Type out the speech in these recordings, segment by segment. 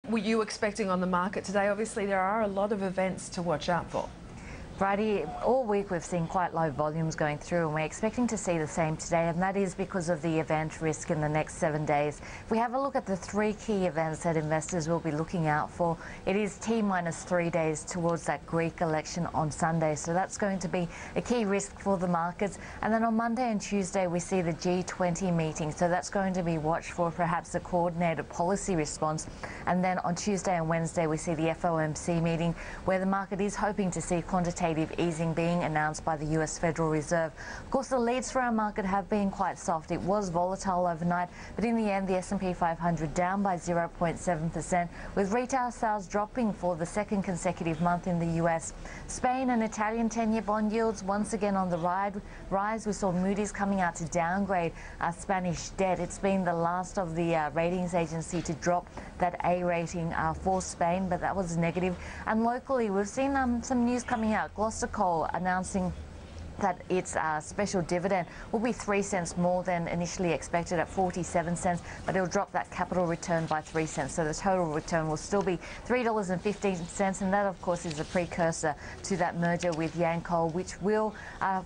were you expecting on the market today? Obviously, there are a lot of events to watch out for. Friday, all week we've seen quite low volumes going through, and we're expecting to see the same today, and that is because of the event risk in the next 7 days. If we have a look at the three key events that investors will be looking out for, it is T-minus 3 days towards that Greek election on Sunday, so that's going to be a key risk for the markets. And then on Monday and Tuesday we see the G20 meeting, so that's going to be watched for perhaps a coordinated policy response. And then on Tuesday and Wednesday we see the FOMC meeting, where the market is hoping to see quantitative easing being announced by the US Federal Reserve. Of course, the leads for our market have been quite soft. It was volatile overnight, but in the end, the S&P 500 down by 0.7%, with retail sales dropping for the second consecutive month in the US. Spain and Italian 10-year bond yields once again on the rise. We saw Moody's coming out to downgrade Spanish debt. It's been the last of the ratings agency to drop that A rating for Spain, but that was negative. And locally, we've seen some news coming out. Gloucester Coal announcing that its special dividend will be 3 cents more than initially expected at 47 cents, but it'll drop that capital return by 3 cents. So the total return will still be $3.15, and that, of course, is a precursor to that merger with Yancoal, which will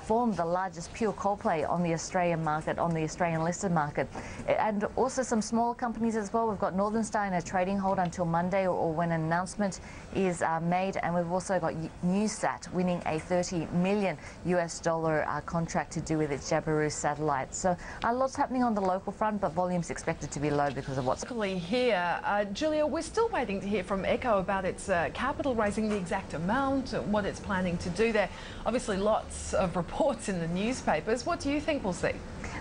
form the largest pure coal play on the Australian market, on the Australian listed market. And also some smaller companies as well. We've got Northern Star in a trading hold until Monday, or when an announcement is made, and we've also got Newsat winning a $30 million US contract to do with its Jabiru satellite. So lots happening on the local front, but volumes expected to be low because of what's locally here. Julia, we're still waiting to hear from Echo about its capital raising, the exact amount, what it's planning to do there. Obviously, lots of reports in the newspapers. What do you think we'll see?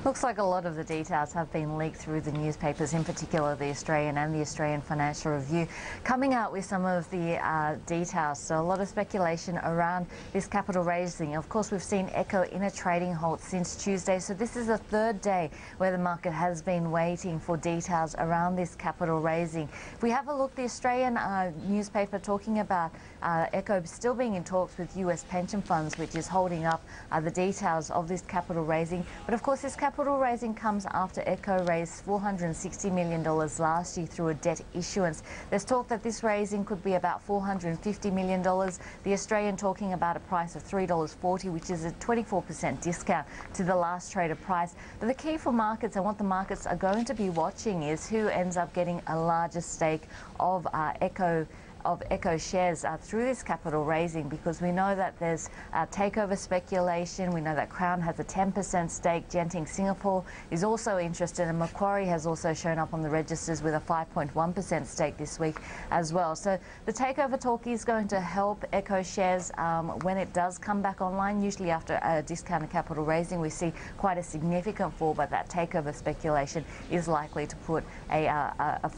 Looks like a lot of the details have been leaked through the newspapers, in particular the Australian and the Australian Financial Review, coming out with some of the details. So a lot of speculation around this capital raising. Of course, we've seen Echo in a trading halt since Tuesday, so this is the third day where the market has been waiting for details around this capital raising. If we have a look, the Australian newspaper talking about Echo still being in talks with US pension funds, which is holding up the details of this capital raising. But of course, this capital raising comes after Echo raised $460 million last year through a debt issuance. There's talk that this raising could be about $450 million. The Australian talking about a price of $3.40, which is a 24% discount to the last traded price. But the key for markets, and what the markets are going to be watching, is who ends up getting a larger stake of Echo shares through this capital raising, because we know that there's takeover speculation. We know that Crown has a 10% stake. Genting Singapore is also interested, and Macquarie has also shown up on the registers with a 5.1% stake this week as well. So the takeover talk is going to help Echo shares when it does come back online. Usually after a discounted capital raising, we see quite a significant fall, but that takeover speculation is likely to put a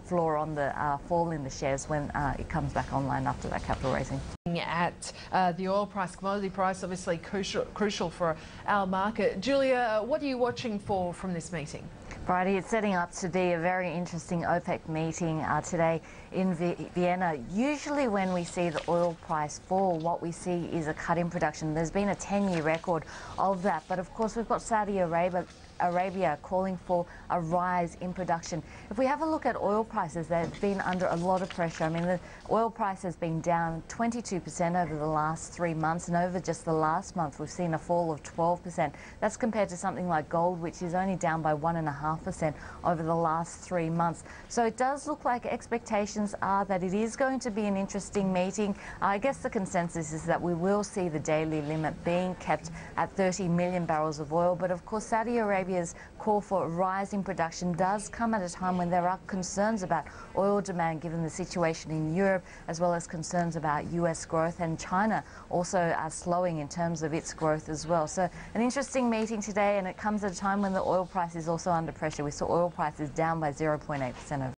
floor on the fall in the shares when it comes back online after that capital raising. At the oil price, commodity price, obviously crucial for our market. Julia, what are you watching for from this meeting? Friday, it's setting up to be a very interesting OPEC meeting today in Vienna. Usually when we see the oil price fall, what we see is a cut in production. There's been a 10-year record of that, but of course we've got Saudi Arabia calling for a rise in production. If we have a look at oil prices, they've been under a lot of pressure. I mean, the oil price has been down 22% over the last 3 months, and over just the last month we've seen a fall of 12%. That's compared to something like gold, which is only down by 1.5% over the last 3 months. So it does look like expectations are that it is going to be an interesting meeting. I guess the consensus is that we will see the daily limit being kept at 30 million barrels of oil, but of course Saudi Arabia's call for a rise in production does come at a time when there are concerns about oil demand given the situation in Europe, as well as concerns about US growth, and China also slowing in terms of its growth as well. So an interesting meeting today, and it comes at a time when the oil price is also under pressure. We saw oil prices down by 0.8% over